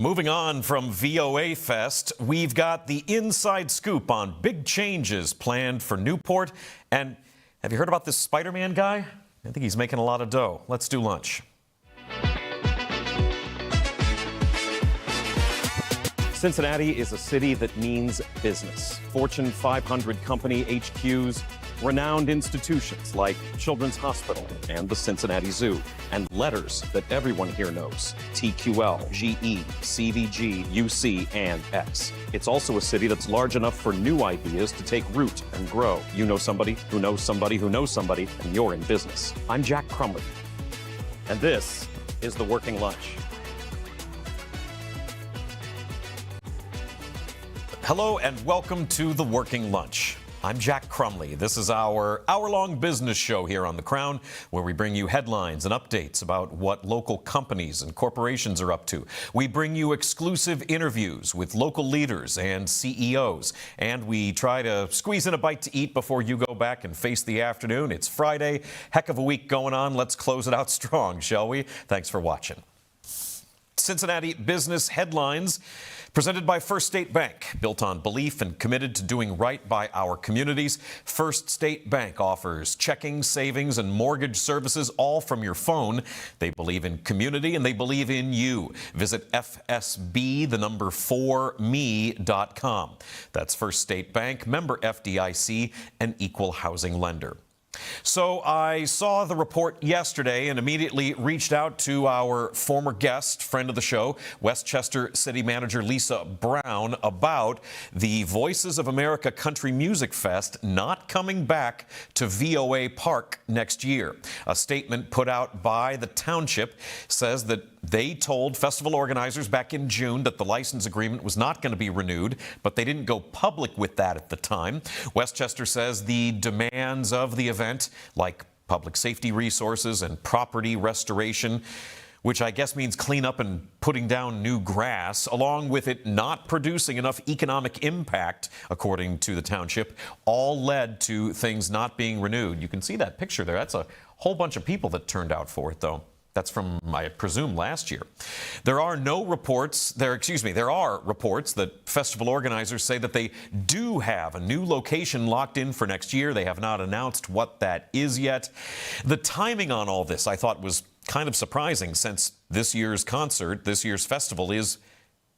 Moving on from VOA Fest, we've got the inside scoop on big changes planned for Newport. And have you heard about this Spider-Man guy? I think he's making a lot of dough. Let's do lunch. Cincinnati is a city that means business. Fortune 500 company HQs, renowned institutions like Children's Hospital and the Cincinnati Zoo, and letters that everyone here knows: TQL, GE, CVG, UC, and X. It's also a city that's large enough for new ideas to take root and grow. You know somebody who knows somebody who knows somebody, and you're in business. I'm Jack Crumley, and this is The Working Lunch. Hello and welcome to The Working Lunch. I'm Jack Crumley. This is our hour-long business show here on The Crown, where we bring you headlines and updates about what local companies and corporations are up to. We bring you exclusive interviews with local leaders and CEOs, and we try to squeeze in a bite to eat before you go back and face the afternoon. It's Friday. Heck of a week going on. Let's close it out strong, shall we? Thanks for watching. Cincinnati business headlines presented by First State Bank. Built on belief and committed to doing right by our communities, First State Bank offers checking, savings, and mortgage services all from your phone. They believe in community and they believe in you. Visit FSB4me.com. That's First State Bank, member FDIC, an equal housing lender. So I saw the report yesterday and immediately reached out to our former guest, friend of the show, Westchester City Manager Lisa Brown, about the Voices of America Country Music Fest not coming back to VOA Park next year. A statement put out by the township says that they told festival organizers back in June that the license agreement was not going to be renewed, but they didn't go public with that at the time. Westchester says the demands of the event, like public safety resources and property restoration, which I guess means cleanup and putting down new grass, along with it not producing enough economic impact, according to the township, all led to things not being renewed. You can see that picture there. That's a whole bunch of people that turned out for it, though. That's from, I presume, last year. There are reports that festival organizers say that they do have a new location locked in for next year. They have not announced what that is yet. The timing on all this, I thought, was kind of surprising, since this year's festival is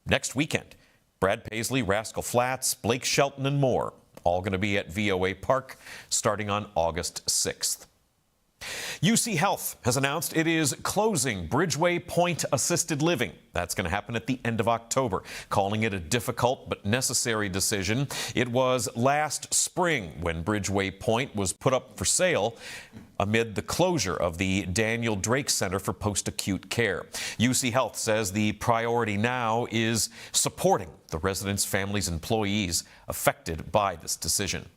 next weekend. Brad Paisley, Rascal Flatts, Blake Shelton, and more, all going to be at VOA Park starting on August 6th. UC Health has announced it is closing Bridgeway Point Assisted Living. That's going to happen at the end of October, calling it a difficult but necessary decision. It was last spring when Bridgeway Point was put up for sale amid the closure of the Daniel Drake Center for Post-Acute Care. UC Health says the priority now is supporting the residents, families, and employees affected by this decision.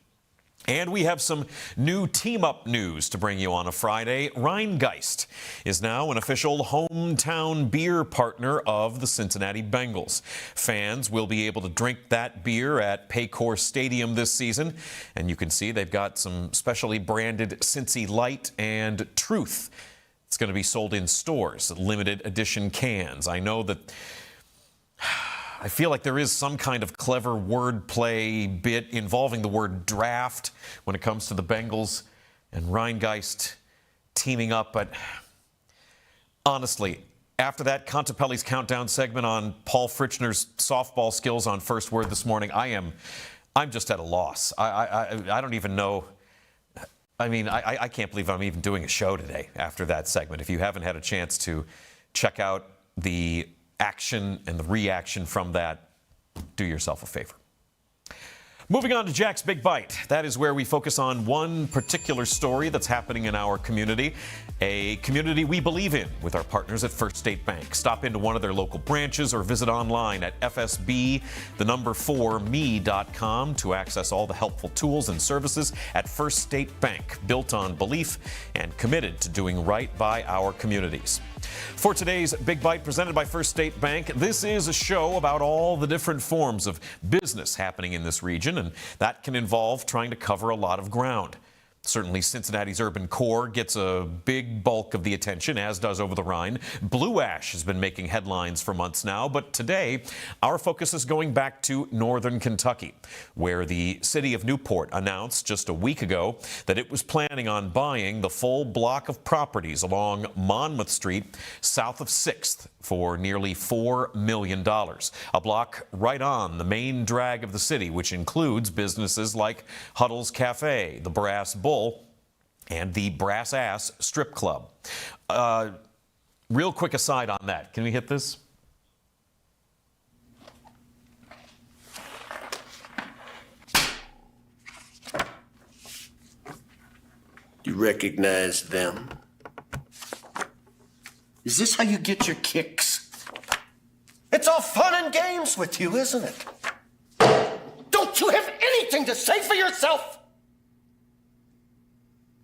And we have some new team-up news to bring you on a Friday. Rheingeist is now an official hometown beer partner of the Cincinnati Bengals. Fans will be able to drink that beer at Paycor Stadium this season. And you can see they've got some specially branded Cincy Light and Truth. It's going to be sold in stores, limited edition cans. I know that I feel like there is some kind of clever wordplay bit involving the word draft when it comes to the Bengals and Rheingeist teaming up. But honestly, after that Contepelli's Countdown segment on Paul Fritchner's softball skills on First Word this morning, I'm just at a loss. I don't even know. I mean, I can't believe I'm even doing a show today after that segment. If you haven't had a chance to check out the action and the reaction from that, do yourself a favor. Moving on to Jack's Big Bite. That is where we focus on one particular story that's happening in our community, a community we believe in with our partners at First State Bank. Stop into one of their local branches or visit online at FSB4me.com to access all the helpful tools and services at First State Bank, built on belief and committed to doing right by our communities. For today's Big Bite presented by First State Bank, this is a show about all the different forms of business happening in this region, and that can involve trying to cover a lot of ground. Certainly, Cincinnati's urban core gets a big bulk of the attention, as does Over the Rhine. Blue ash has been making headlines for months now, but today our focus is going back to northern Kentucky, where the city of Newport announced just a week ago that it was planning on buying the full block of properties along Monmouth Street, south of 6th, for nearly $4 million. A block right on the main drag of the city, which includes businesses like Huddle's Cafe, the Brass Bull, and the Brass Ass Strip Club. Real quick aside on that. Can we hit this? You recognize them? Is this how you get your kicks? It's all fun and games with you, isn't it? Don't you have anything to say for yourself?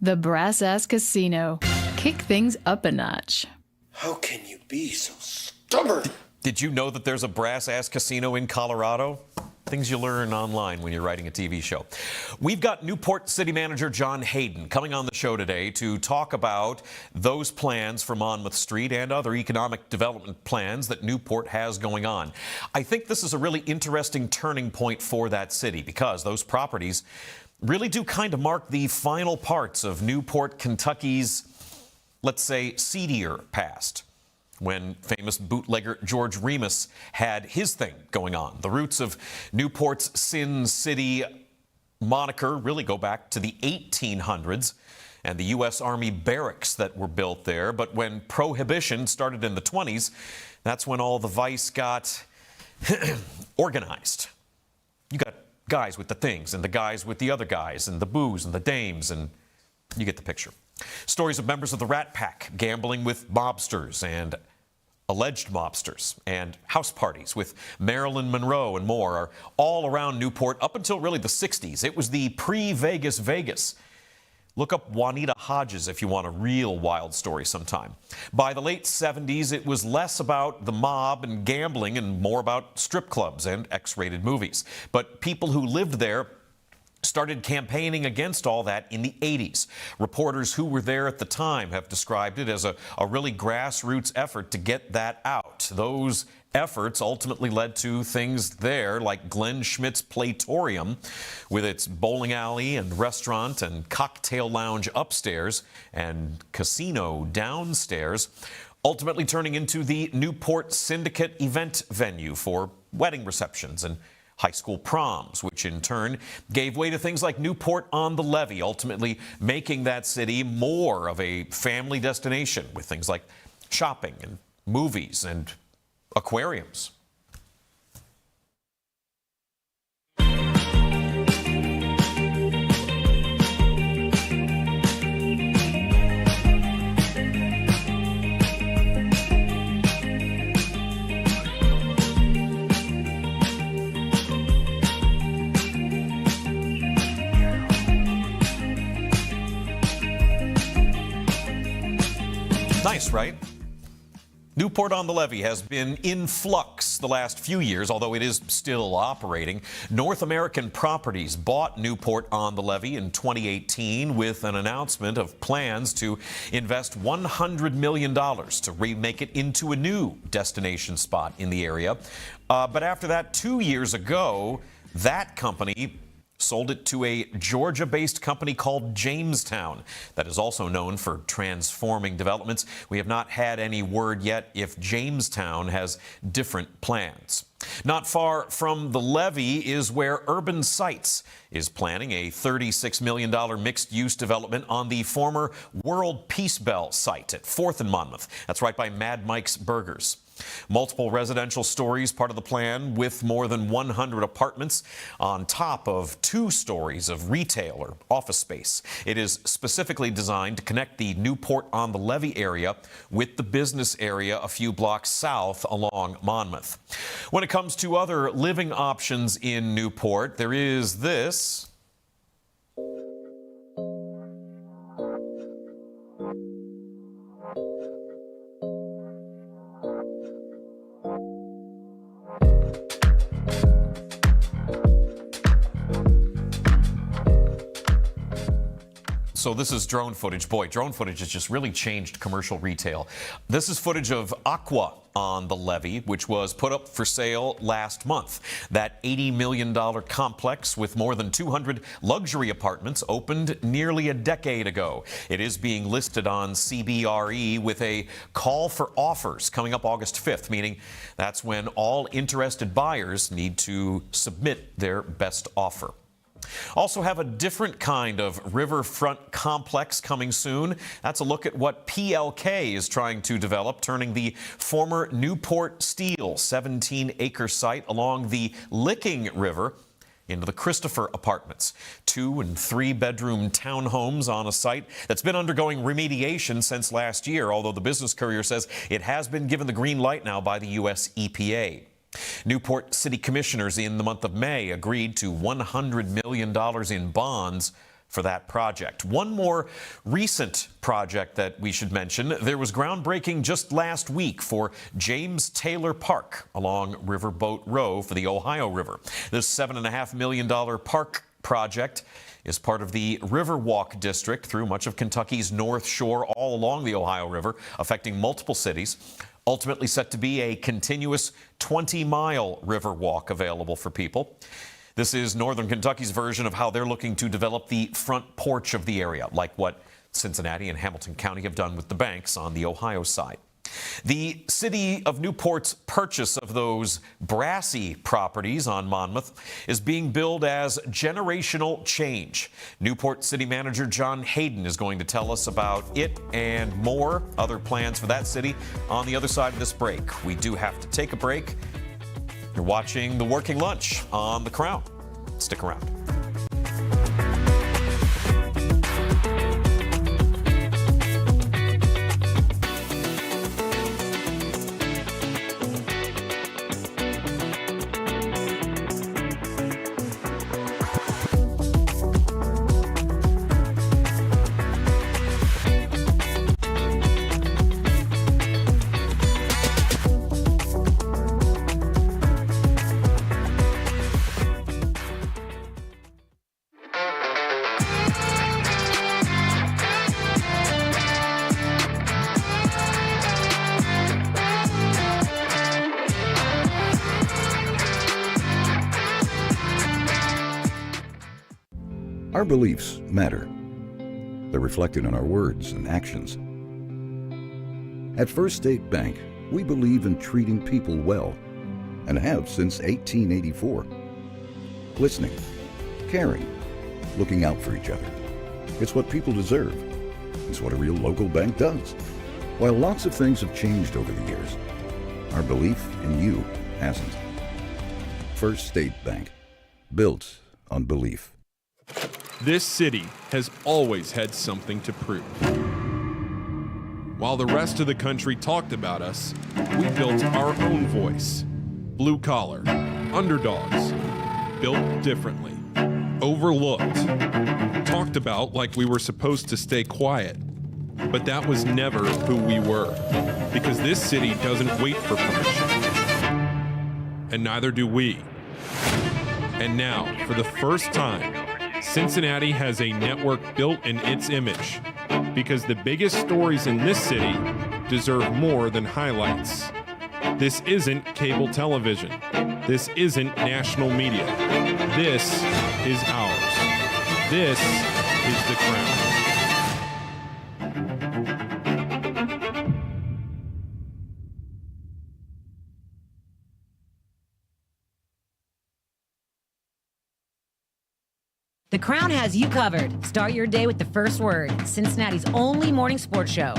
The Brass Ass Casino. Kick things up a notch. How can you be so stubborn? Did you know that there's a Brass Ass Casino in Colorado? Things you learn online when you're writing a TV show. We've got Newport City Manager John Hayden coming on the show today to talk about those plans for Monmouth Street and other economic development plans that Newport has going on. I think this is a really interesting turning point for that city because those properties really do kind of mark the final parts of Newport, Kentucky's, let's say, seedier past, when famous bootlegger George Remus had his thing going on. The roots of Newport's Sin City moniker really go back to the 1800s and the U.S. Army barracks that were built there. But when Prohibition started in the 20s, that's when all the vice got organized. You got guys with the things and the guys with the other guys and the booze and the dames, and you get the picture. Stories of members of the Rat Pack gambling with mobsters and alleged mobsters, and house parties with Marilyn Monroe and more are all around Newport up until really the 60s. It was the pre-Vegas Vegas. Look up Juanita Hodges if you want a real wild story sometime. By the late 70s, it was less about the mob and gambling and more about strip clubs and X-rated movies. But people who lived there started campaigning against all that in the 80s. Reporters who were there at the time have described it as a really grassroots effort to get that out. Those efforts ultimately led to things there like Glenn Schmidt's Playtorium, with its bowling alley and restaurant and cocktail lounge upstairs and casino downstairs, ultimately turning into the Newport Syndicate event venue for wedding receptions and high school proms, which in turn gave way to things like Newport on the Levee, ultimately making that city more of a family destination with things like shopping and movies and aquariums. Nice, right? Newport on the Levee has been in flux the last few years, although it is still operating. North American Properties bought Newport on the Levee in 2018 with an announcement of plans to invest $100 million to remake it into a new destination spot in the area. But after that, 2 years ago, that company sold it to a Georgia-based company called Jamestown that is also known for transforming developments. We have not had any word yet if Jamestown has different plans. Not far from the levee is where Urban Sites is planning a $36 million mixed-use development on the former World Peace Bell site at 4th and Monmouth. That's right by Mad Mike's Burgers. Multiple residential stories part of the plan, with more than 100 apartments on top of 2 stories of retail or office space. It is specifically designed to connect the Newport on the Levee area with the business area a few blocks south along Monmouth. When it comes to other living options in Newport, there is this. So this is drone footage. Boy, drone footage has just really changed commercial retail. This is footage of Aqua on the levee, which was put up for sale last month. That $80 million complex with more than 200 luxury apartments opened nearly a decade ago. It is being listed on CBRE with a call for offers coming up August 5th, meaning that's when all interested buyers need to submit their best offer. Also have a different kind of riverfront complex coming soon. That's a look at what PLK is trying to develop, turning the former Newport Steel 17-acre site along the Licking River into the Christopher Apartments. 2- and 3-bedroom townhomes on a site that's been undergoing remediation since last year, although the Business Courier says it has been given the green light now by the U.S. EPA. Newport City Commissioners in the month of May agreed to $100 million in bonds for that project. One more recent project that we should mention. There was groundbreaking just last week for James Taylor Park along Riverboat Row for the Ohio River. This $7.5 million park project is part of the Riverwalk District through much of Kentucky's North Shore all along the Ohio River, affecting multiple cities. Ultimately set to be a continuous 20-mile river walk available for people. This is Northern Kentucky's version of how they're looking to develop the front porch of the area, like what Cincinnati and Hamilton County have done with the banks on the Ohio side. The city of Newport's purchase of those brassy properties on Monmouth is being billed as generational change. Newport City Manager John Hayden is going to tell us about it and more other plans for that city on the other side of this break. We do have to take a break. You're watching The Working Lunch on The Crown. Stick around. Our beliefs matter. They're reflected in our words and actions. At First State Bank, we believe in treating people well, and have since 1884. Listening, caring, looking out for each other. It's what people deserve. It's what a real local bank does. While lots of things have changed over the years, our belief in you hasn't. First State Bank, built on belief. This city has always had something to prove. While the rest of the country talked about us, we built our own voice. Blue collar, underdogs, built differently, overlooked, talked about like we were supposed to stay quiet. But that was never who we were, because this city doesn't wait for permission. And neither do we. And now, for the first time, Cincinnati has a network built in its image, because the biggest stories in this city deserve more than highlights. This isn't cable television. This isn't national media. This is ours. This is The Crown. The Crown has you covered. Start your day with the first word. Cincinnati's only morning sports show.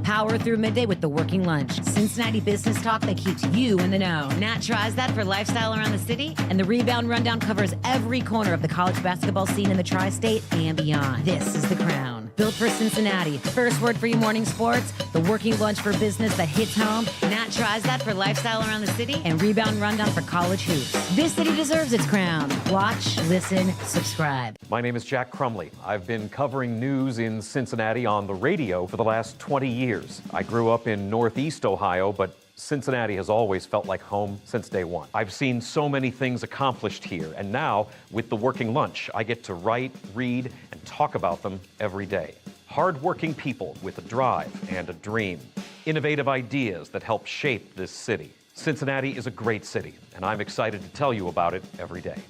Power through midday with The Working Lunch. Cincinnati business talk that keeps you in the know. Nat tries that for lifestyle around the city. And the Rebound Rundown covers every corner of the college basketball scene in the tri-state and beyond. This is The Crown. Built for Cincinnati. First word for your morning sports. The Working Lunch for business that hits home. Nat tries that for lifestyle around the city. And Rebound Rundown for college hoops. This city deserves its crown. Watch, listen, subscribe. My name is Jack Crumley. I've been covering news in Cincinnati on the radio for the last 20 years. I grew up in Northeast Ohio, but Cincinnati has always felt like home since day one. I've seen so many things accomplished here, and now, with the Working Lunch, I get to write, read, and talk about them every day. Hard-working people with a drive and a dream. Innovative ideas that help shape this city. Cincinnati is a great city, and I'm excited to tell you about it every day.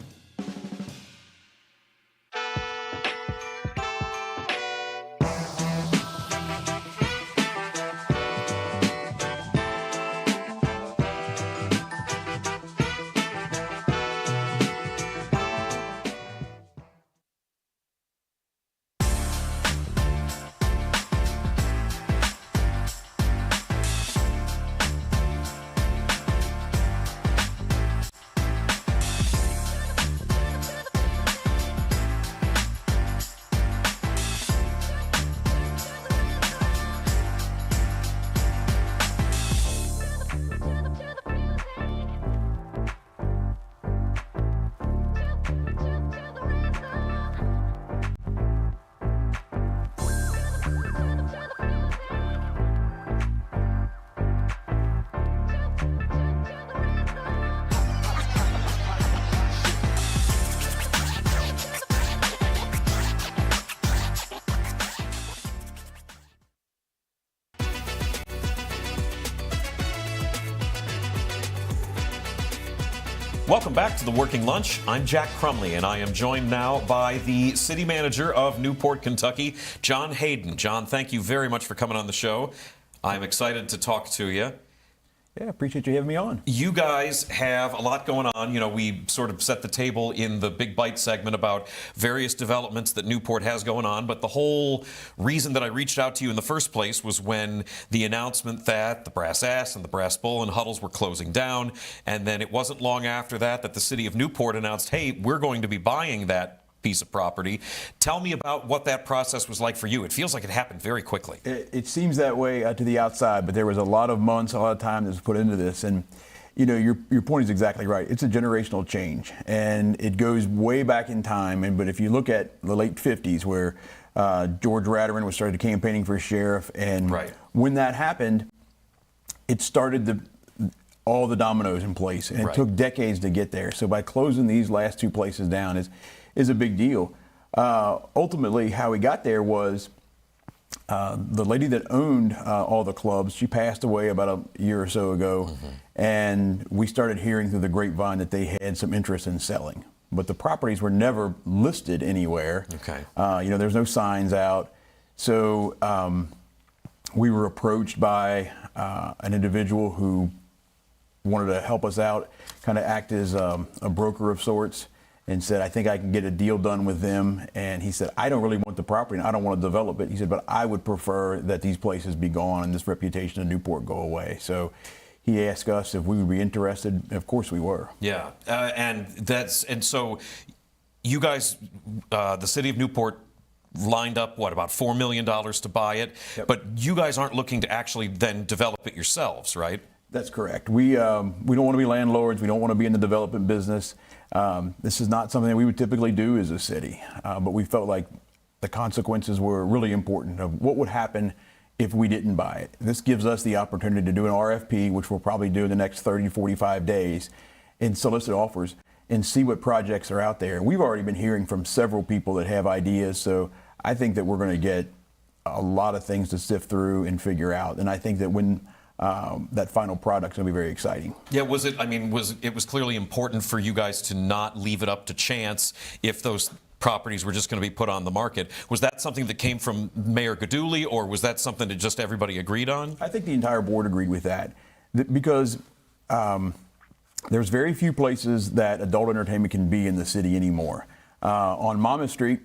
Welcome back to the Working Lunch. I'm Jack Crumley, and I am joined now by the city manager of Newport, Kentucky, John Hayden. John, thank you very much for coming on the show. I'm excited to talk to you. Yeah, appreciate you having me on. You guys have a lot going on. You know, we sort of set the table in the Big Bite segment about various developments that Newport has going on. But the whole reason that I reached out to you in the first place was when the announcement that the Brass Ass and the Brass Bull and Huddles were closing down. And then it wasn't long after that that the city of Newport announced, hey, we're going to be buying that piece of property. Tell me about what that process was like for you. It feels like it happened very quickly. It seems that way to the outside, but there was a lot of months, a lot of time that was put into this. And, you know, your point is exactly right. It's a generational change, and it goes way back in time. But if you look at the late 50s, where George Ratterin was started campaigning for sheriff, and when that happened, it started all the dominoes in place, and it took decades to get there. So by closing these last two places down is a big deal. Ultimately, how we got there was the lady that owned all the clubs, she passed away about a year or so ago, and we started hearing through the grapevine that they had some interest in selling. But the properties were never listed anywhere. You know, there's no signs out. So we were approached by an individual who wanted to help us out, kind of act as a broker of sorts, and said, I think I can get a deal done with them. And he said, I don't really want the property and I don't want to develop it. He said, but I would prefer that these places be gone and this reputation of Newport go away. So he asked us if we would be interested. And of course we were. Yeah, and so you guys, the city of Newport, lined up, about $4 million to buy it? Yep. But you guys aren't looking to actually then develop it yourselves, right? That's correct. We don't want to be landlords. We don't want to be in the development business. This is not something that we would typically do as a city, but we felt like the consequences were really important of what would happen if we didn't buy it. This gives us the opportunity to do an RFP, which we'll probably do in the next 30 to 45 days, and solicit offers and see what projects are out there. We've already been hearing from several people that have ideas, so I think that we're going to get a lot of things to sift through and figure out. And I think that when that final product's going to be very exciting. Yeah, it was clearly important for you guys to not leave it up to chance if those properties were just going to be put on the market. Was that something that came from Mayor Gaduli, or was that something that just everybody agreed on? I think the entire board agreed with that, because there's very few places that adult entertainment can be in the city anymore. On Monmouth Street,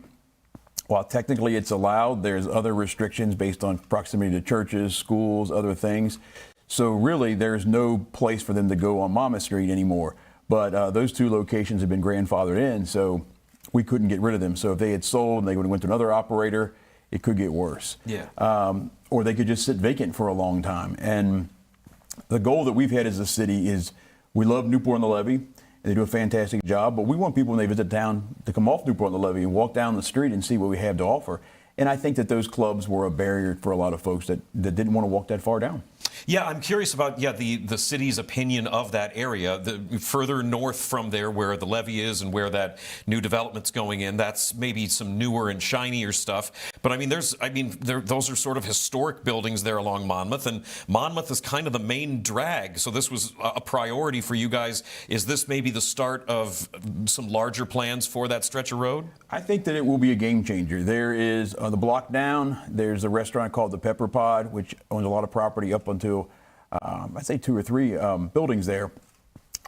while technically it's allowed, there's other restrictions based on proximity to churches, schools, other things. So really, there's no place for them to go on Monmouth Street anymore. But those two locations have been grandfathered in, so we couldn't get rid of them. So if they had sold and they would have went to another operator, it could get worse. Yeah. Or they could just sit vacant for a long time. And the goal that we've had as a city is we love Newport on the Levee. They do a fantastic job, but we want people when they visit town to come off Newport on the Levee and walk down the street and see what we have to offer. And I think that those clubs were a barrier for a lot of folks that didn't want to walk that far down. Yeah, I'm curious about the city's opinion of that area. The further north from there, where the levee is and where that new development's going in, that's maybe some newer and shinier stuff. But I mean, those are sort of historic buildings there along Monmouth, and Monmouth is kind of the main drag. So this was a priority for you guys. Is this maybe the start of some larger plans for that stretch of road? I think that it will be a game changer. There is, on the block down, there's a restaurant called the Pepper Pod, which owns a lot of property up until, I'd say 2 or 3 buildings there.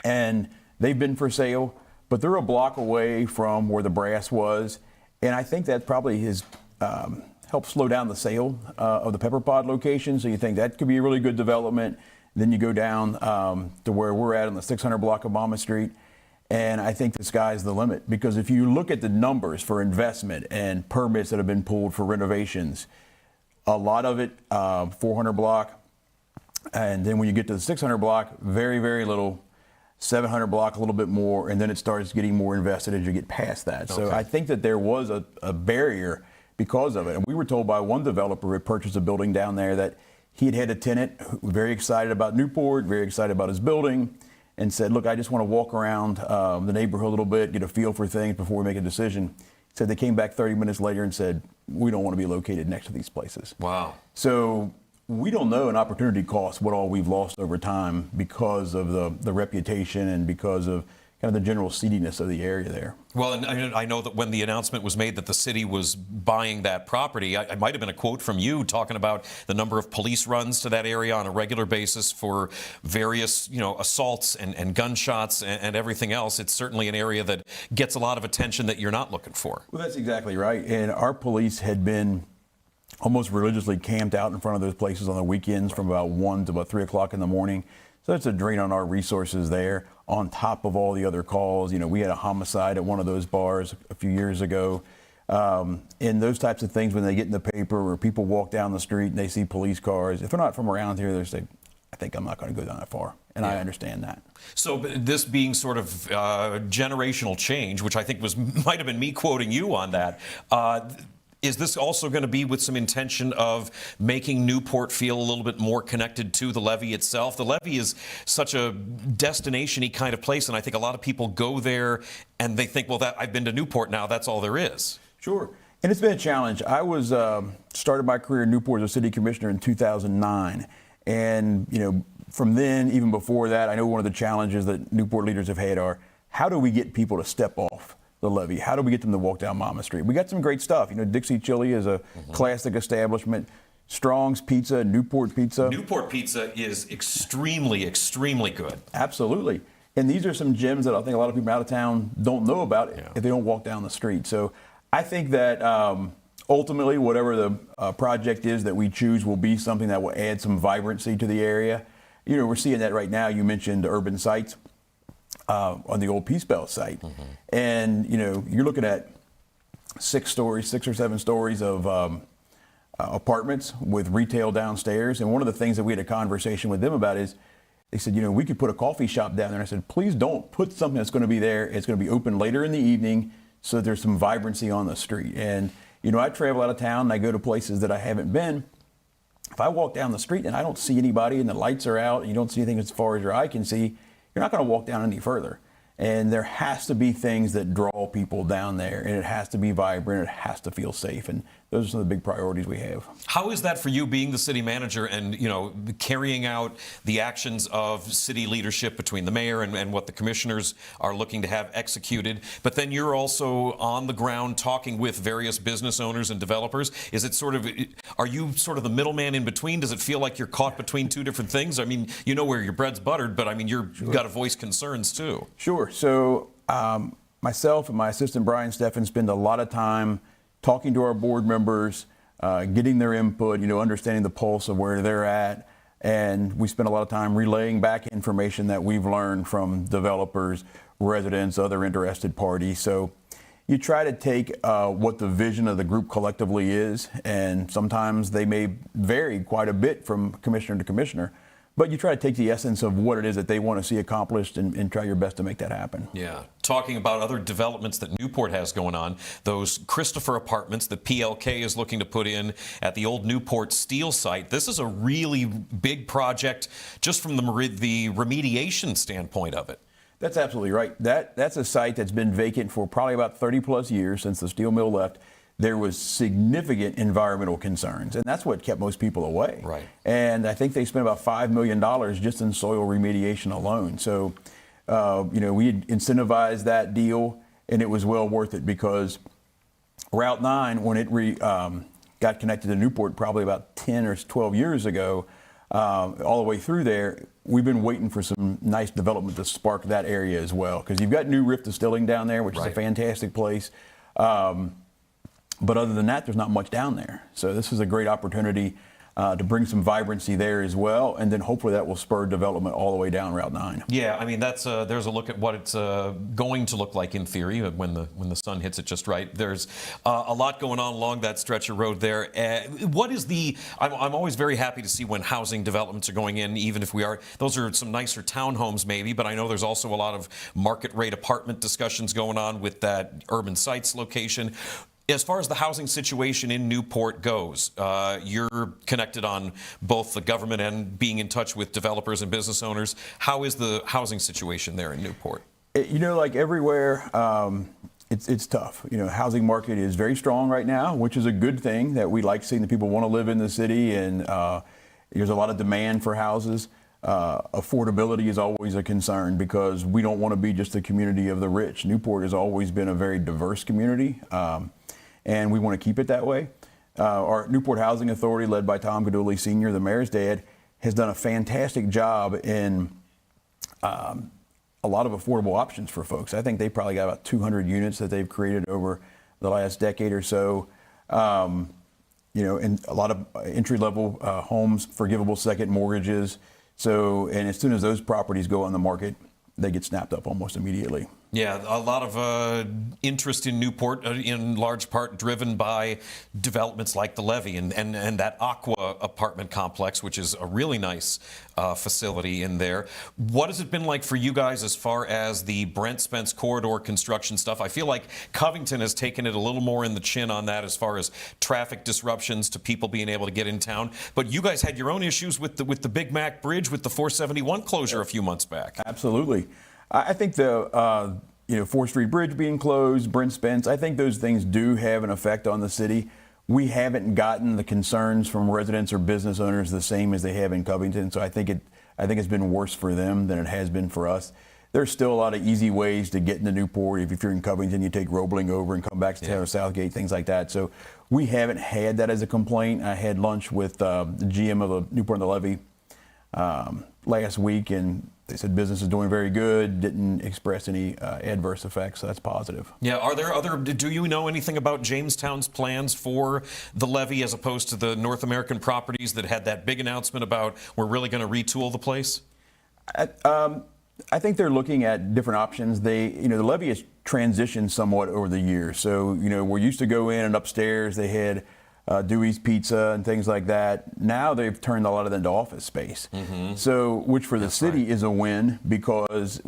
And they've been for sale, but they're a block away from where the Brass was. And I think that probably has helped slow down the sale of the Pepper Pod location. So you think that could be a really good development. Then you go down to where we're at on the 600 block of Monmouth Street. And I think the sky's the limit, because if you look at the numbers for investment and permits that have been pulled for renovations, a lot of it 400 block, and then when you get to the 600 block, very, very little. 700 block, a little bit more, and then it starts getting more invested as you get past that. Okay. So I think that there was a barrier because of it. And we were told by one developer who had purchased a building down there that he had a tenant who was very excited about Newport, very excited about his building, and said, look, I just want to walk around the neighborhood a little bit, get a feel for things before we make a decision. He said they came back 30 minutes later and said, we don't want to be located next to these places. Wow. So we don't know an opportunity cost what all we've lost over time because of the reputation and because of kind of the general seediness of the area there. Well, and I know that when the announcement was made that the city was buying that property, I might have been a quote from you talking about the number of police runs to that area on a regular basis for various, assaults and gunshots and everything else. It's certainly an area that gets a lot of attention that you're not looking for. Well, that's exactly right. And our police had been almost religiously camped out in front of those places on the weekends from about 1 to about 3 o'clock in the morning. So it's a drain on our resources there, on top of all the other calls. We had a homicide at one of those bars a few years ago. And those types of things, when they get in the paper or people walk down the street and they see police cars, if they're not from around here, they say, I think I'm not going to go down that far. And I understand that. So this being sort of generational change, which I think might have been me quoting you on that, is this also going to be with some intention of making Newport feel a little bit more connected to the levee itself? The levee is such a destination-y kind of place, and I think a lot of people go there and they think, well, I've been to Newport now, that's all there is. Sure. And it's been a challenge. I was started my career in Newport as a city commissioner in 2009. And, from then, even before that, I know one of the challenges that Newport leaders have had are, how do we get people to step off the levee? How do we get them to walk down Monmouth Street? We got some great stuff. Dixie Chili is a classic establishment. Strong's Pizza, Newport Pizza. Newport Pizza is extremely, extremely good. Absolutely. And these are some gems that I think a lot of people out of town don't know about if they don't walk down the street. So I think that ultimately, whatever the project is that we choose will be something that will add some vibrancy to the area. We're seeing that right now. You mentioned urban sites. On the old Peace Belt site. And, you're looking at 6 or 7 stories of apartments with retail downstairs. And one of the things that we had a conversation with them about is they said, we could put a coffee shop down there. I said, please don't put something that's going to be there. It's going to be open later in the evening so that there's some vibrancy on the street. And, I travel out of town and I go to places that I haven't been. If I walk down the street and I don't see anybody and the lights are out and you don't see anything as far as your eye can see, you're not going to walk down any further. And there has to be things that draw people down there, and it has to be vibrant, it has to feel safe, and those are some of the big priorities we have. How is that for you, being the city manager and, carrying out the actions of city leadership between the mayor and what the commissioners are looking to have executed, but then you're also on the ground talking with various business owners and developers? Are you sort of the middleman in between? Does it feel like you're caught between two different things? I mean, where your bread's buttered, but you've got to voice concerns too. Sure. So myself and my assistant Brian Steffen spend a lot of time talking to our board members, getting their input, understanding the pulse of where they're at. And we spend a lot of time relaying back information that we've learned from developers, residents, other interested parties. So you try to take what the vision of the group collectively is, and sometimes they may vary quite a bit from commissioner to commissioner. but you try to take the essence of what it is that they want to see accomplished and try your best to make that happen. Yeah. Talking about other developments that Newport has going on, those Christopher apartments that PLK is looking to put in at the old Newport Steel site. This is a really big project just from the remediation standpoint of it. That's absolutely right. That's a site that's been vacant for probably about 30 plus years since the steel mill left. There was significant environmental concerns, and that's what kept most people away. Right. And I think they spent about $5 million just in soil remediation alone. So, we had incentivized that deal, and it was well worth it because Route 9, when it got connected to Newport probably about 10 or 12 years ago, all the way through there, we've been waiting for some nice development to spark that area as well. Because you've got New Rift Distilling down there, which is a fantastic place. But other than that, there's not much down there. So this is a great opportunity to bring some vibrancy there as well, and then hopefully that will spur development all the way down Route 9. Yeah, I mean there's a look at what it's going to look like in theory when the sun hits it just right. There's a lot going on along that stretch of road there. What is I'm always very happy to see when housing developments are going in, even if those are some nicer townhomes maybe, but I know there's also a lot of market rate apartment discussions going on with that urban sites location. As far as the housing situation in Newport goes, you're connected on both the government and being in touch with developers and business owners. How is the housing situation there in Newport? Like everywhere, it's tough. Housing market is very strong right now, which is a good thing that we like seeing the people want to live in the city, and there's a lot of demand for houses. Affordability is always a concern because we don't want to be just a community of the rich. Newport has always been a very diverse community. And we want to keep it that way. Our Newport Housing Authority, led by Tom Gaduli Sr., the mayor's dad, has done a fantastic job in a lot of affordable options for folks. I think they probably got about 200 units that they've created over the last decade or so. And a lot of entry-level homes, forgivable second mortgages. So, and as soon as those properties go on the market, they get snapped up almost immediately. Yeah, a lot of interest in Newport, in large part driven by developments like the Levee and that Aqua apartment complex, which is a really nice facility in there. What has it been like for you guys as far as the Brent Spence corridor construction stuff? I feel like Covington has taken it a little more in the chin on that as far as traffic disruptions to people being able to get in town. But you guys had your own issues with the Big Mac Bridge with the 471 closure a few months back. Absolutely. I think the 4th Street Bridge being closed, Brent Spence, I think those things do have an effect on the city. We haven't gotten the concerns from residents or business owners the same as they have in Covington, so I think it's been worse for them than it has been for us. There's still a lot of easy ways to get into Newport. If you're in Covington, you take Roebling over and come back to Taylor Southgate, things like that. So we haven't had that as a complaint. I had lunch with the GM of the Newport and the Levee last week, and they said business is doing very good, didn't express any adverse effects, so that's positive. Yeah, do you know anything about Jamestown's plans for the levee as opposed to the North American Properties that had that big announcement about we're really going to retool the place? I think they're looking at different options. The levee has transitioned somewhat over the years. So, we're used to go in and upstairs they had Dewey's Pizza and things like that. Now they've turned a lot of that into office space. Mm-hmm. So, which for the city is a win because,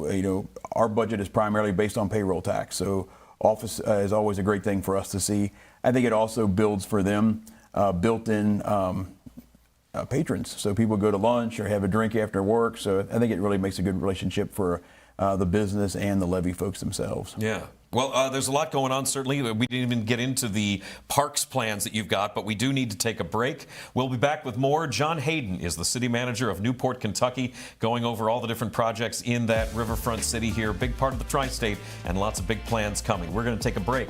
our budget is primarily based on payroll tax. So office is always a great thing for us to see. I think it also builds for them built-in patrons. So people go to lunch or have a drink after work. So I think it really makes a good relationship for the business and the levee folks themselves. Yeah. Well, there's a lot going on, certainly. We didn't even get into the parks plans that you've got, but we do need to take a break. We'll be back with more. John Hayden is the city manager of Newport, Kentucky, going over all the different projects in that riverfront city here, big part of the tri-state, and lots of big plans coming. We're going to take a break.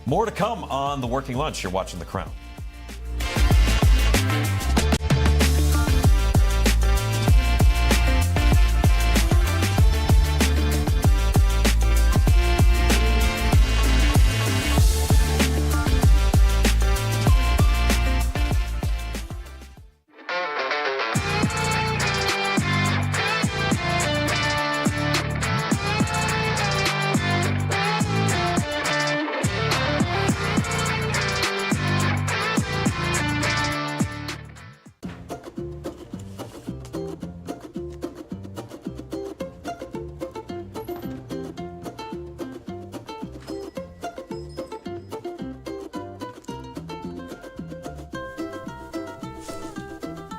More to come on The Working Lunch. You're watching The Crown.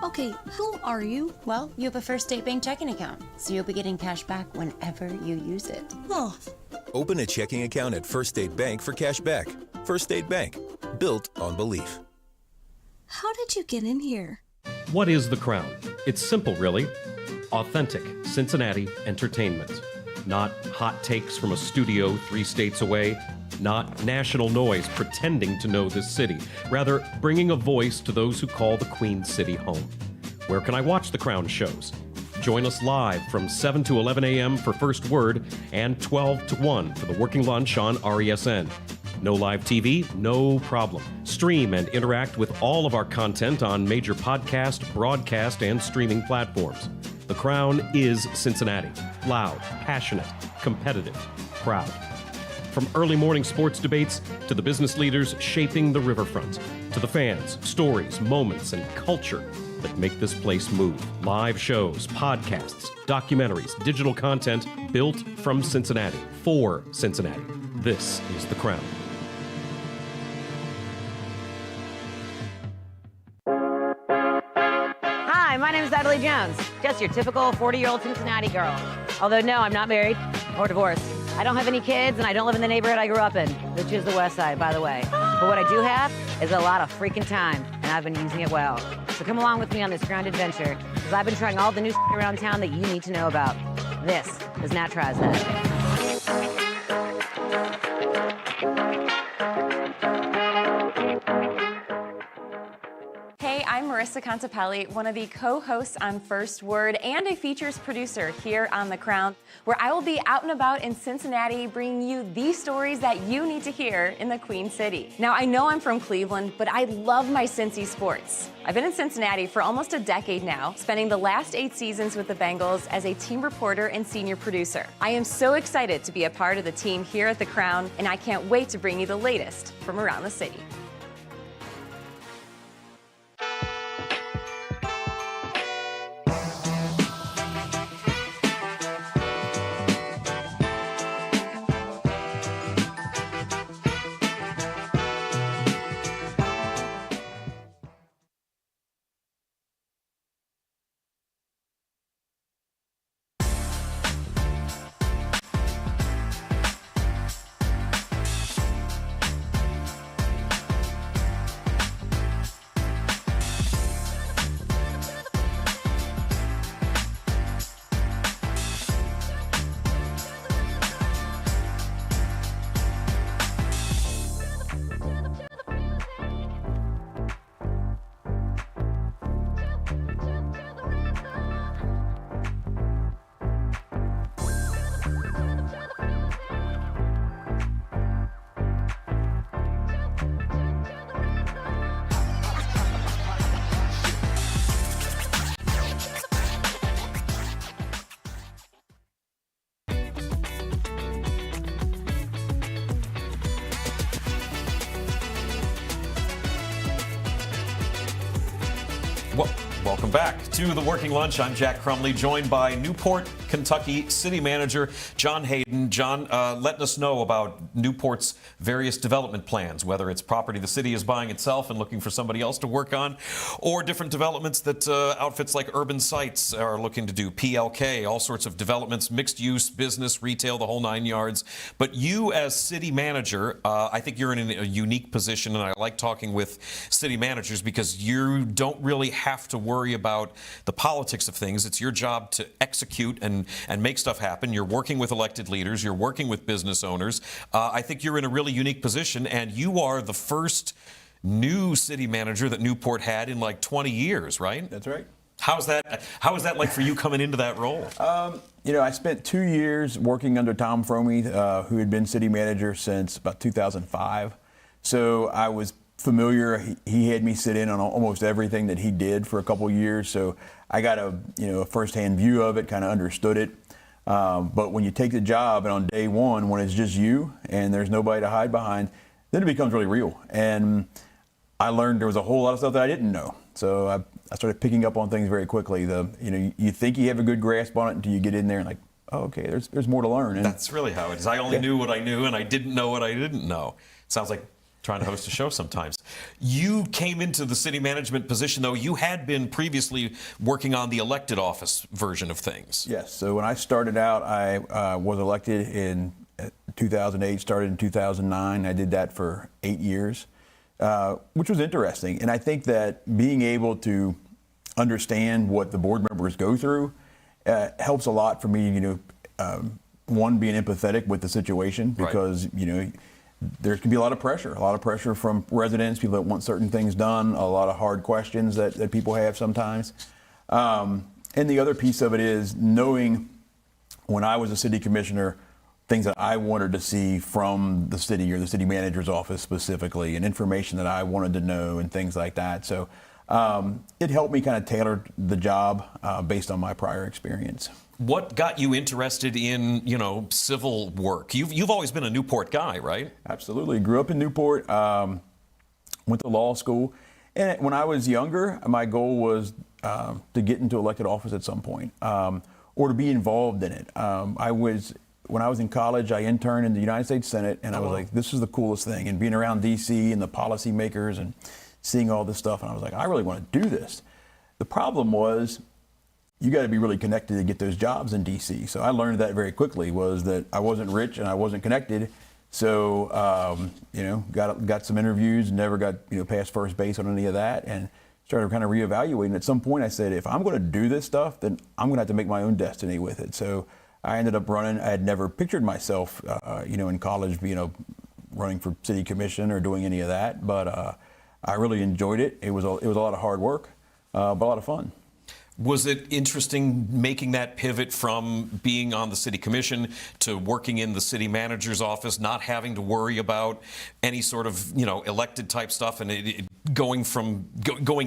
Okay, who are you? Well, you have a First State Bank checking account, so you'll be getting cash back whenever you use it. Oh, Open a checking account at First State Bank for cash back. First State Bank, built on belief. how did you get in here? What is The Crown? It's simple, really. Authentic Cincinnati entertainment. Not hot takes from a studio 3 states away. Not national noise pretending to know this city. Rather, bringing a voice to those who call the Queen City home. Where can I watch The Crown shows? Join us live from 7 to 11 a.m. for First Word and 12 to 1 for the Working Lunch on RESN. No live TV? No problem. Stream and interact with all of our content on major podcast, broadcast, and streaming platforms. The Crown is Cincinnati. Loud, passionate, competitive, proud. From early morning sports debates to the business leaders shaping the riverfront, to the fans, stories, moments, and culture that make this place move. Live shows, podcasts, documentaries, digital content built from Cincinnati, for Cincinnati. This is The Crown. Hi, my name is Adelaide Jones. Just your typical 40-year-old Cincinnati girl. Although, no, I'm not married or divorced. I don't have any kids, and I don't live in the neighborhood I grew up in, which is the West Side, by the way. But what I do have is a lot of freaking time, and I've been using it well. So come along with me on this grand adventure, because I've been trying all the new around town that you need to know about. This is Nat Tries That. Hey, I'm Marissa Contapelli, one of the co-hosts on First Word and a features producer here on The Crown, where I will be out and about in Cincinnati bringing you the stories that you need to hear in the Queen City. Now, I know I'm from Cleveland, but I love my Cincy sports. I've been in Cincinnati for almost a decade now, spending the last 8 seasons with the Bengals as a team reporter and senior producer. I am so excited to be a part of the team here at The Crown, and I can't wait to bring you the latest from around the city. Well, welcome back to the Working Lunch. I'm Jack Crumley, joined by Newport, Kentucky City Manager John Hayden. John, letting us know about Newport's various development plans, whether it's property the city is buying itself and looking for somebody else to work on, or different developments that outfits like Urban Sites are looking to do, PLK, all sorts of developments, mixed use, business, retail, the whole 9 yards. But you as city manager, I think you're in a unique position, and I like talking with city managers because you don't really have to worry about the politics of things. It's your job to execute and make stuff happen. You're working with elected leaders. You're working with business owners. I think you're in a really unique position, and you are the first new city manager that Newport had in like 20 years, right? That's right. How is that like for you coming into that role? I spent 2 years working under Tom Fromey, who had been city manager since about 2005. So I was familiar. He had me sit in on almost everything that he did for a couple years. So I got a firsthand view of it, kind of understood it. But when you take the job and on day one, when it's just you and there's nobody to hide behind, then it becomes really real. And I learned there was a whole lot of stuff that I didn't know. So I started picking up on things very quickly. You think you have a good grasp on it until you get in there and like, oh, okay, there's more to learn. And that's really how it is. I only knew what I knew, and I didn't know what I didn't know. Sounds like Trying to host a show sometimes. You came into the city management position, though. You had been previously working on the elected office version of things. Yes. So when I started out, I was elected in 2008, started in 2009. I did that for 8 years, which was interesting. And I think that being able to understand what the board members go through helps a lot for me, one, being empathetic with the situation, because, there can be a lot of pressure from residents, people that want certain things done, a lot of hard questions that people have sometimes. And the other piece of it is knowing when I was a city commissioner, things that I wanted to see from the city or the city manager's office specifically, and information that I wanted to know and things like that. So it helped me kind of tailor the job based on my prior experience. What got you interested in, civil work? You've always been a Newport guy, right? Absolutely. Grew up in Newport, went to law school. And when I was younger, my goal was to get into elected office at some point, or to be involved in it. When I was in college, I interned in the United States Senate, and I was like, this is the coolest thing. And being around D.C. and the policymakers and seeing all this stuff, and I was like, I really want to do this. The problem was, you got to be really connected to get those jobs in D.C. So I learned that very quickly, was that I wasn't rich and I wasn't connected. So, got some interviews, never got, past first base on any of that, and started kind of reevaluating. At some point I said, if I'm going to do this stuff, then I'm going to have to make my own destiny with it. So I ended up running. I had never pictured myself, in college, running for city commission or doing any of that. But I really enjoyed it. It was a lot of hard work, but a lot of fun. Was it interesting making that pivot from being on the city commission to working in the city manager's office, not having to worry about any sort of, elected type stuff, and going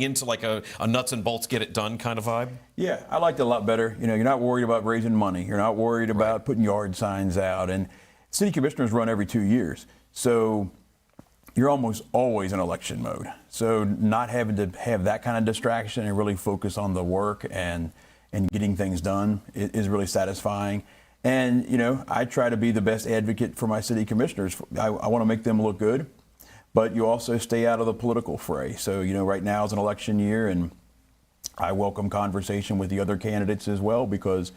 into like a nuts and bolts, get it done kind of vibe? Yeah, I liked it a lot better. You're not worried about raising money. You're not worried about putting yard signs out. And city commissioners run every 2 years. So you're almost always in election mode. So not having to have that kind of distraction and really focus on the work and getting things done is really satisfying. And, I try to be the best advocate for my city commissioners. I want to make them look good, but you also stay out of the political fray. So, right now is an election year, and I welcome conversation with the other candidates as well, because,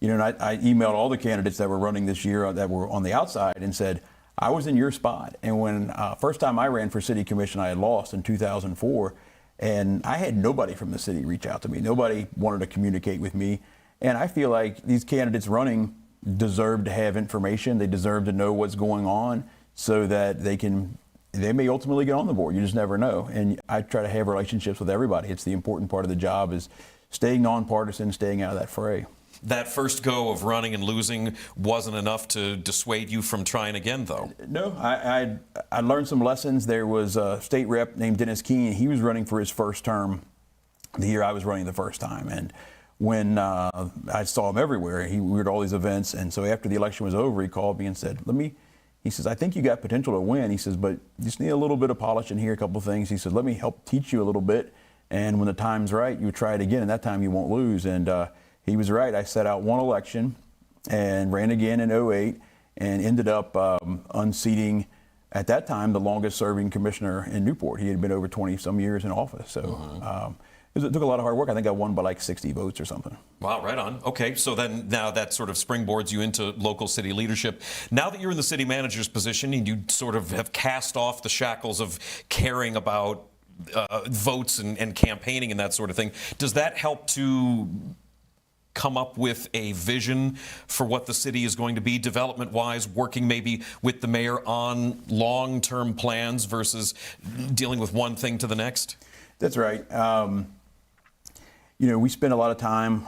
I emailed all the candidates that were running this year that were on the outside and said, I was in your spot. And when first time I ran for city commission, I had lost in 2004, and I had nobody from the city reach out to me. Nobody wanted to communicate with me. And I feel like these candidates running deserve to have information. They deserve to know what's going on so that they may ultimately get on the board. You just never know. And I try to have relationships with everybody. It's the important part of the job, is staying nonpartisan, staying out of that fray. That first go of running and losing wasn't enough to dissuade you from trying again, though? No, I learned some lessons. There was a state rep named Dennis Keene. He was running for his first term the year I was running the first time. And when I saw him everywhere, we were at all these events. And so after the election was over, he called me and said, he says, I think you got potential to win. He says, but you just need a little bit of polish in here, a couple of things. He said, let me help teach you a little bit. And when the time's right, you try it again, and that time you won't lose. And he was right. I set out one election and ran again in 2008 and ended up unseating, at that time, the longest serving commissioner in Newport. He had been over 20 some years in office. So it took a lot of hard work. I think I won by like 60 votes or something. Wow, right on. Okay, so then now that sort of springboards you into local city leadership. Now that you're in the city manager's position and you sort of have cast off the shackles of caring about votes and campaigning and that sort of thing, does that help to come up with a vision for what the city is going to be development-wise, working maybe with the mayor on long-term plans versus dealing with one thing to the next? That's right. We spend a lot of time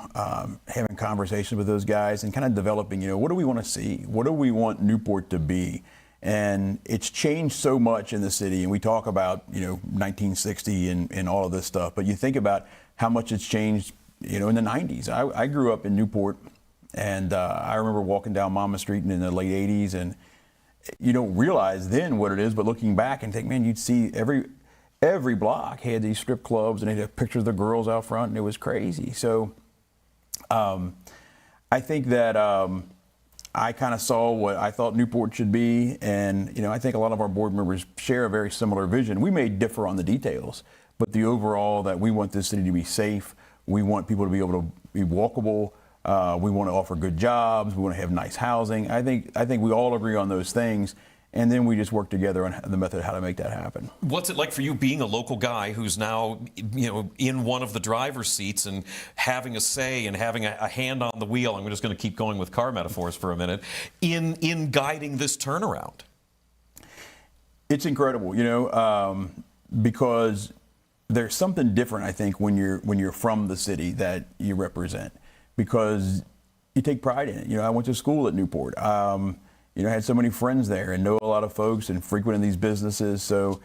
having conversations with those guys and kind of developing, what do we want to see? What do we want Newport to be? And it's changed so much in the city, and we talk about, 1960 and all of this stuff, but you think about how much it's changed, in the 90s. I grew up in Newport, and I remember walking down Monmouth Street in the late 80s, and you don't realize then what it is, but looking back and think, man, you'd see every block had these strip clubs, and they had pictures of the girls out front, and it was crazy. So I think that I kind of saw what I thought Newport should be, and I think a lot of our board members share a very similar vision. We may differ on the details, but the overall that we want this city to be safe, we want people to be able to be walkable, we want to offer good jobs, we want to have nice housing. I think we all agree on those things. And then we just work together on the method of how to make that happen. What's it like for you being a local guy who's now, in one of the driver's seats and having a say and having a hand on the wheel? I'm just going to keep going with car metaphors for a minute in guiding this turnaround. It's incredible, because there's something different, I think, when you're from the city that you represent, because you take pride in it. I went to school at Newport. I had so many friends there and know a lot of folks and frequent in these businesses. So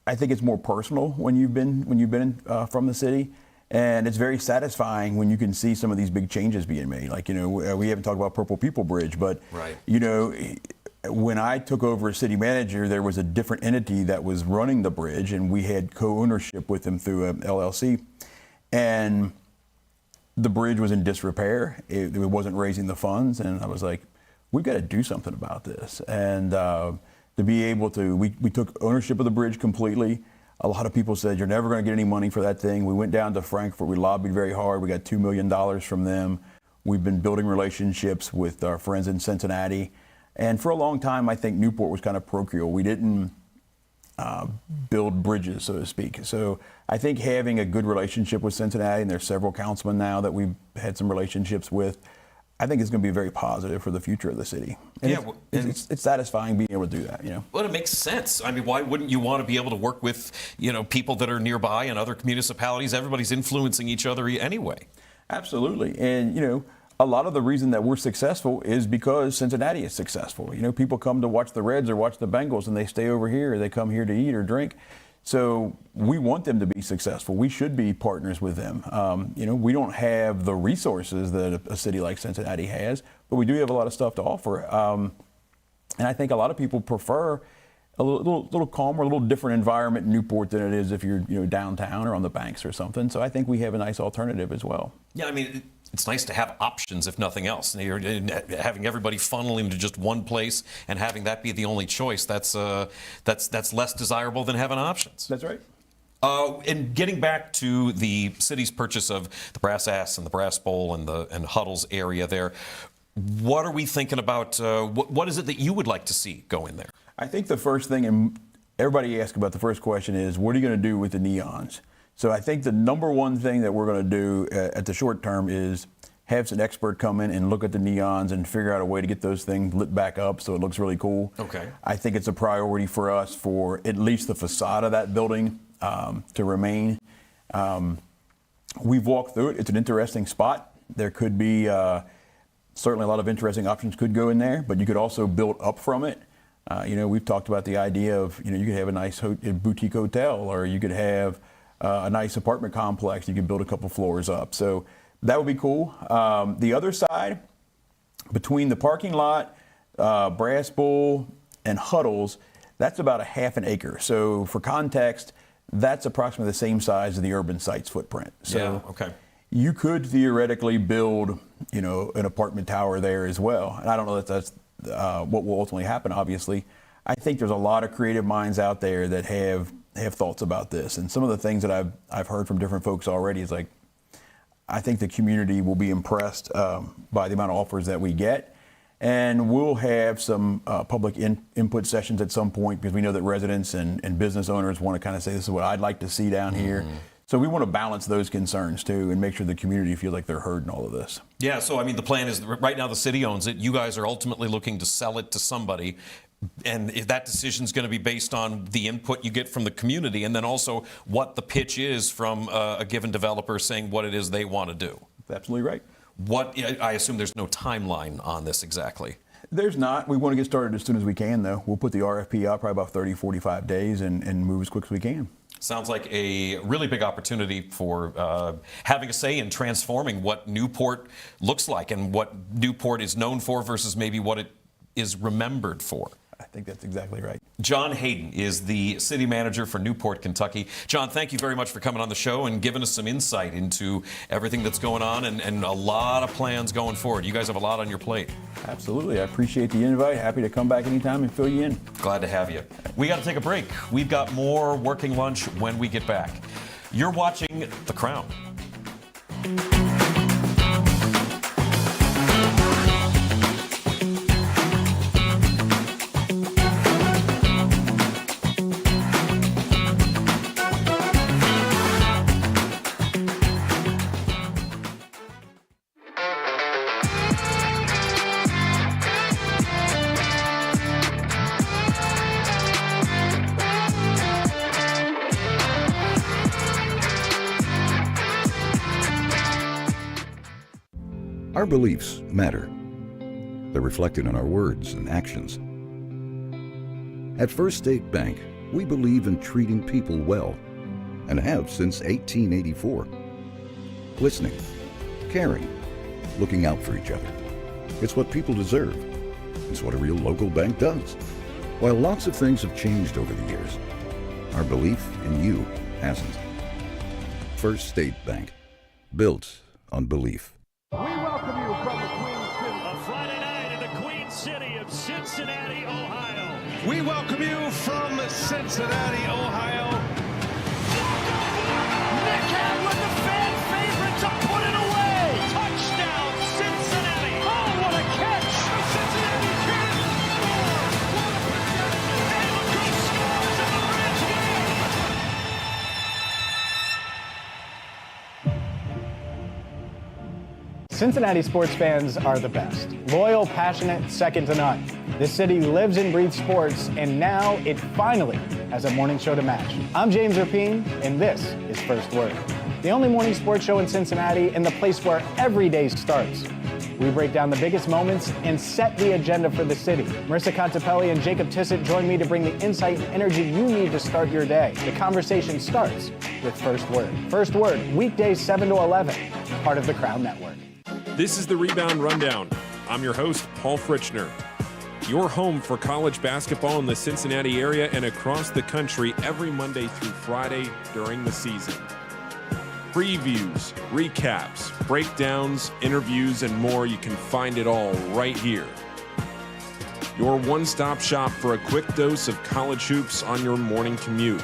I think it's more personal when you've been from the city, and it's very satisfying when you can see some of these big changes being made. Like we haven't talked about Purple People Bridge, but right. When I took over as city manager, there was a different entity that was running the bridge, and we had co-ownership with them through an LLC, and the bridge was in disrepair. It wasn't raising the funds, and I was like, we've got to do something about this. And to be able to, we took ownership of the bridge completely. A lot of people said, you're never going to get any money for that thing. We went down to Frankfurt. We lobbied very hard. We got $2 million from them. We've been building relationships with our friends in Cincinnati. And for a long time, I think Newport was kind of parochial. We didn't build bridges, so to speak. So I think having a good relationship with Cincinnati, and there's several councilmen now that we've had some relationships with, I think it's going to be very positive for the future of the city. And it's satisfying being able to do that, Well, it makes sense. I mean, why wouldn't you want to be able to work with, people that are nearby and other municipalities? Everybody's influencing each other anyway. Absolutely. And, a lot of the reason that we're successful is because Cincinnati is successful. People come to watch the Reds or watch the Bengals, and they stay over here, or they come here to eat or drink. So we want them to be successful. We should be partners with them. We don't have the resources that a city like Cincinnati has, but we do have a lot of stuff to offer. And I think a lot of people prefer a little calmer, a little different environment in Newport than it is if you're downtown or on the banks or something. So I think we have a nice alternative as well. Yeah, I mean, it's nice to have options, if nothing else. Having everybody funnel into just one place and having that be the only choice, that's less desirable than having options. That's right. And getting back to the city's purchase of the Brass Ass and the Brass Bowl and Huddles area there, what are we thinking about? What is it that you would like to see go in there? I think the first thing, and everybody asks about the first question, is what are you going to do with the neons? So I think the number one thing that we're going to do at the short term is have an expert come in and look at the neons and figure out a way to get those things lit back up so it looks really cool. Okay. I think it's a priority for us for at least the facade of that building to remain. We've walked through it. It's an interesting spot. There could be certainly a lot of interesting options could go in there, but you could also build up from it. We've talked about the idea of, you could have a nice boutique hotel, or you could have a nice apartment complex. You could build a couple floors up. So that would be cool. The other side, between the parking lot, Brass Bowl, and Huddles, that's about a half an acre. So for context, that's approximately the same size as the urban sites footprint. So yeah, okay. You could theoretically build, an apartment tower there as well. And I don't know that that's what will ultimately happen, obviously. I think there's a lot of creative minds out there that have thoughts about this. And some of the things that I've heard from different folks already is like, I think the community will be impressed by the amount of offers that we get. And we'll have some public input sessions at some point, because we know that residents and business owners want to kind of say, this is what I'd like to see down here. So we want to balance those concerns too and make sure the community feels like they're heard in all of this. Yeah, so I mean, the plan is right now the city owns it. You guys are ultimately looking to sell it to somebody. And if that decision is going to be based on the input you get from the community, and then also what the pitch is from a given developer saying what it is they want to do. Absolutely right. I assume there's no timeline on this exactly. There's not. We want to get started as soon as we can, though. We'll put the RFP out probably about 30, 45 days and move as quick as we can. Sounds like a really big opportunity for having a say in transforming what Newport looks like and what Newport is known for versus maybe what it is remembered for. I think that's exactly right. John Hayden is the city manager for Newport, Kentucky. John, thank you very much for coming on the show and giving us some insight into everything that's going on and a lot of plans going forward. You guys have a lot on your plate. Absolutely. I appreciate the invite. Happy to come back anytime and fill you in. Glad to have you. We got to take a break. We've got more Working Lunch when we get back. You're watching The Crown. Our beliefs matter. They're reflected in our words and actions. At First State Bank, we believe in treating people well, and have since 1884. Listening, caring, looking out for each other. It's what people deserve. It's what a real local bank does. While lots of things have changed over the years, our belief in you hasn't. First State Bank, built on belief. We welcome you from the Queen City. A Friday night in the Queen City of Cincinnati, Ohio. We welcome you from Cincinnati, Ohio. Nick Hamlin, the fan favorite, to put it away. Touchdown, Cincinnati. Oh, what a catch. The Cincinnati Kings score. What a possession. And look who scores in the Reds game. Cincinnati sports fans are the best. Loyal, passionate, second to none. This city lives and breathes sports, and now it finally has a morning show to match. I'm James Rapine, and this is First Word, the only morning sports show in Cincinnati and the place where every day starts. We break down the biggest moments and set the agenda for the city. Marissa Contepelli and Jacob Tissett join me to bring the insight and energy you need to start your day. The conversation starts with First Word. First Word, weekdays 7 to 11, part of the Crown Network. This is the Rebound Rundown. I'm your host, Paul Fritchner. Your home for college basketball in the Cincinnati area and across the country every Monday through Friday during the season. Previews, recaps, breakdowns, interviews, and more. You can find it all right here. Your one-stop shop for a quick dose of college hoops on your morning commute.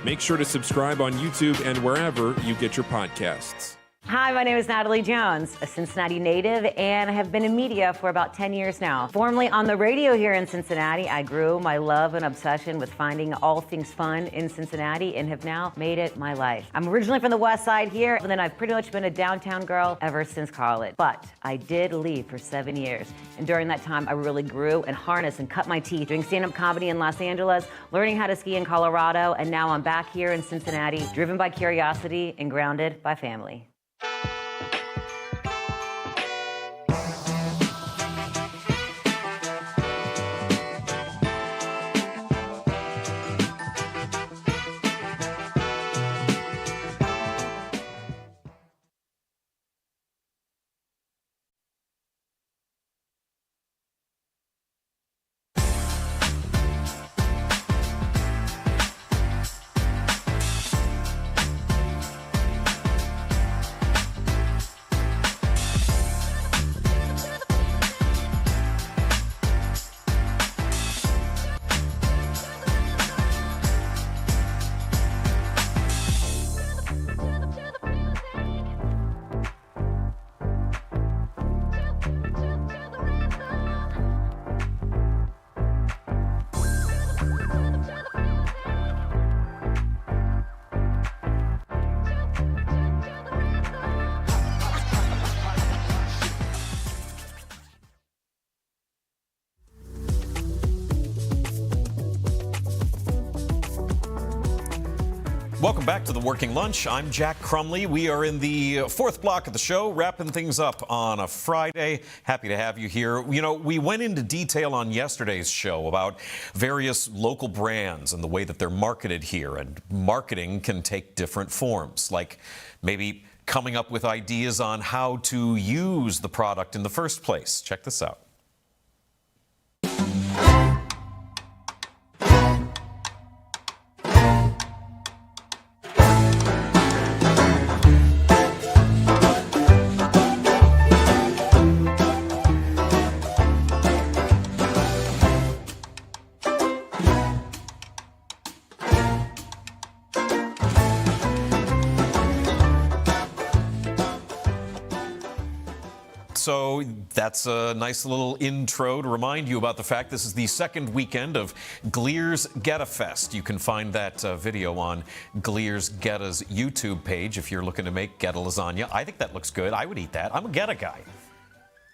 Make sure to subscribe on YouTube and wherever you get your podcasts. Hi, my name is Natalie Jones, a Cincinnati native, and I have been in media for about 10 years now. Formerly on the radio here in Cincinnati, I grew my love and obsession with finding all things fun in Cincinnati and have now made it my life. I'm originally from the west side here, and then I've pretty much been a downtown girl ever since college. But I did leave for 7 years, and during that time, I really grew and harnessed and cut my teeth doing stand-up comedy in Los Angeles, learning how to ski in Colorado, and now I'm back here in Cincinnati, driven by curiosity and grounded by family. Welcome back to the Working Lunch. I'm Jack Crumley. We are in the fourth block of the show, wrapping things up on a Friday. Happy to have you here. You know, we went into detail on yesterday's show about various local brands and the way that they're marketed here. And marketing can take different forms, like maybe coming up with ideas on how to use the product in the first place. Check this out. So that's a nice little intro to remind you about the fact this is the second weekend of Gleer's Geta Fest. You can find that video on Gleer's Geta's YouTube page if you're looking to make Geta lasagna. I think that looks good. I would eat that. I'm a Geta guy.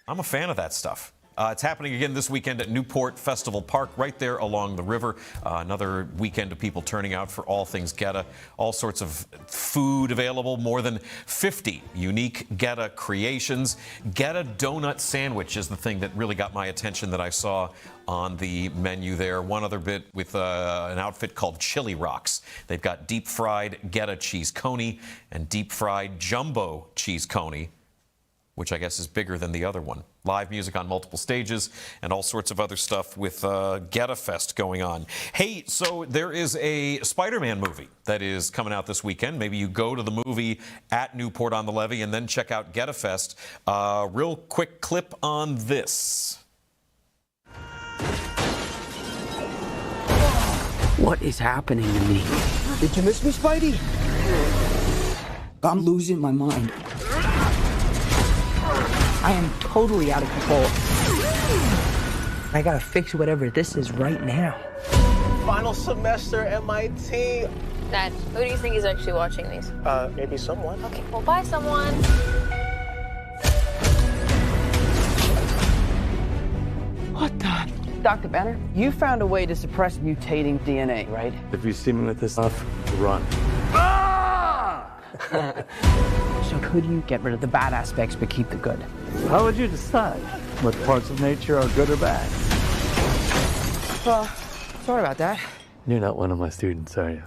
I'm a fan of that stuff. It's happening again this weekend at Newport Festival Park, right there along the river. Another weekend of people turning out for all things Geta. All sorts of food available, more than 50 unique Geta creations. Geta donut sandwich is the thing that really got my attention that I saw on the menu there. One other bit with an outfit called Chili Rocks. They've got deep fried Geta cheese coney and deep fried jumbo cheese coney, which I guess is bigger than the other one. Live music on multiple stages and all sorts of other stuff with Geta Fest going on. Hey, so there is a Spider-Man movie that is coming out this weekend. Maybe you go to the movie at Newport on the Levee and then check out Geta Fest. Real quick clip on this. What is happening to me? Did you miss me, Spidey? I'm losing my mind. I am totally out of control. I gotta fix whatever this is right now. Final semester MIT. Dad, who do you think is actually watching these? Maybe someone. Okay, well, bye, someone. What the? Dr. Banner, you found a way to suppress mutating DNA, right? If you see me with this stuff, run. So could you get rid of the bad aspects but keep the good? How would you decide what parts of nature are good or bad? Well, sorry about that. You're not one of my students, are you?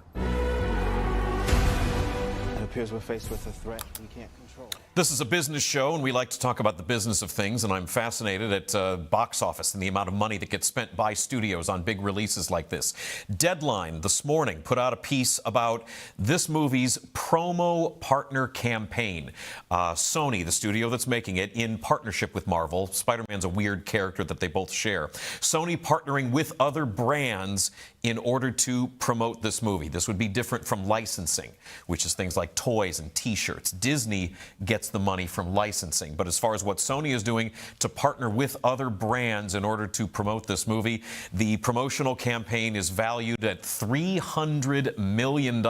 It appears we're faced with a threat we can't control. This is a business show, and we like to talk about the business of things, and I'm fascinated at box office and the amount of money that gets spent by studios on big releases like this. Deadline this morning put out a piece about this movie's promo partner campaign. Sony, the studio that's making it, in partnership with Marvel. Spider-Man's a weird character that they both share. Sony partnering with other brands in order to promote this movie. This would be different from licensing, which is things like toys and T-shirts. Disney gets the money from licensing. But as far as what Sony is doing to partner with other brands in order to promote this movie, the promotional campaign is valued at $300 million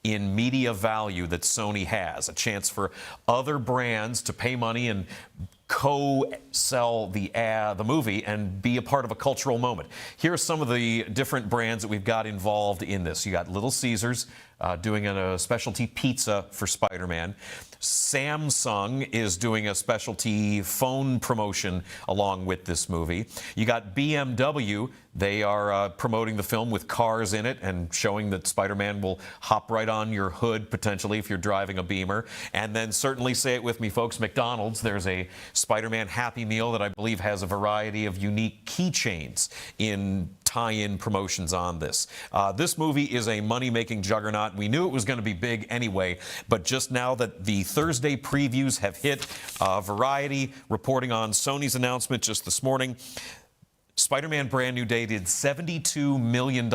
in media value that Sony has. A chance for other brands to pay money and co-sell the movie and be a part of a cultural moment. Here are some of the different brands that we've got involved in this. You got Little Caesars doing a specialty pizza for Spider-Man. Samsung is doing a specialty phone promotion along with this movie. You got BMW. They are promoting the film with cars in it and showing that Spider-Man will hop right on your hood, potentially, if you're driving a Beamer. And then certainly, say it with me, folks, McDonald's. There's a Spider-Man Happy Meal that I believe has a variety of unique keychains in tie-in promotions on this. This movie is a money-making juggernaut. We knew it was going to be big anyway, but just now that the Thursday previews have hit, Variety reporting on Sony's announcement just this morning, Spider-Man Brand New Day did $72 million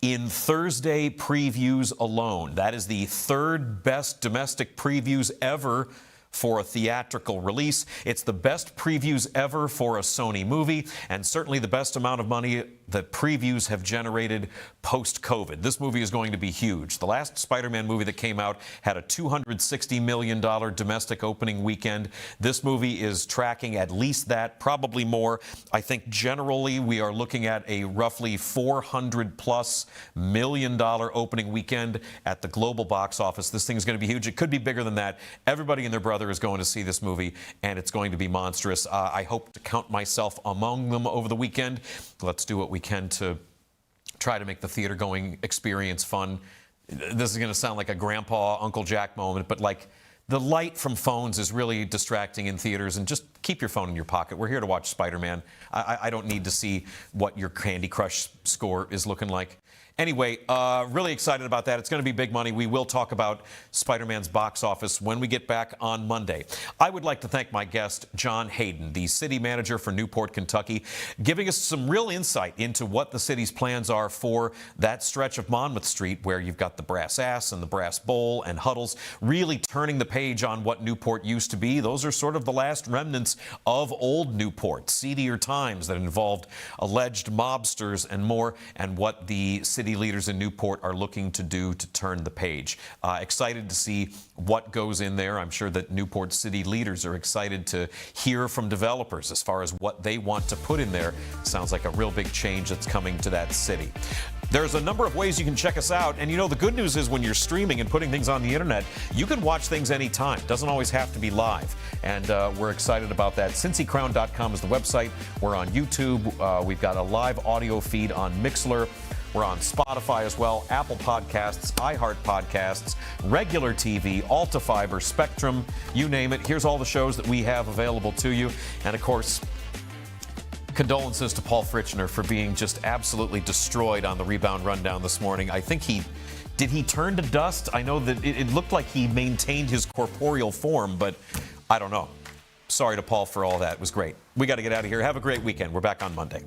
in Thursday previews alone. That is the third best domestic previews ever for a theatrical release. It's the best previews ever for a Sony movie, and certainly the best amount of money that previews have generated post-COVID. This movie is going to be huge. The last Spider-Man movie that came out had a $260 million domestic opening weekend. This movie is tracking at least that, probably more. I think generally we are looking at a roughly $400+ million opening weekend at the global box office. This thing's going to be huge. It could be bigger than that. Everybody and their brother is going to see this movie, and it's going to be monstrous. I hope to count myself among them over the weekend. Let's do what we can to try to make the theater-going experience fun. This is going to sound like a Grandpa, Uncle Jack moment, but like the light from phones is really distracting in theaters, and just keep your phone in your pocket. We're here to watch Spider-Man. I don't need to see what your Candy Crush score is looking like. Anyway, really excited about that. It's going to be big money. We will talk about Spider-Man's box office when we get back on Monday. I would like to thank my guest, John Hayden, the city manager for Newport, Kentucky, giving us some real insight into what the city's plans are for that stretch of Monmouth Street where you've got the Brass Ass and the Brass Bowl and Huddles, really turning the page on what Newport used to be. Those are sort of the last remnants of old Newport, seedier times that involved alleged mobsters and more, and what the city leaders in Newport are looking to do to turn the page. Excited to see what goes in there. I'm sure that Newport city leaders are excited to hear from developers as far as what they want to put in there. Sounds like a real big change that's coming to that city. There's a number of ways you can check us out. And you know, the good news is when you're streaming and putting things on the internet, you can watch things anytime. Doesn't always have to be live. And we're excited about that. CincyCrown.com is the website. We're on YouTube. We've got a live audio feed on Mixlr. We're on Spotify as well, Apple Podcasts, iHeart Podcasts, regular TV, Altifiber, Spectrum, you name it. Here's all the shows that we have available to you. And of course, condolences to Paul Fritchner for being just absolutely destroyed on the Rebound Rundown this morning. I think did he turn to dust? I know that it looked like he maintained his corporeal form, but I don't know. Sorry to Paul for all that. It was great. We got to get out of here. Have a great weekend. We're back on Monday.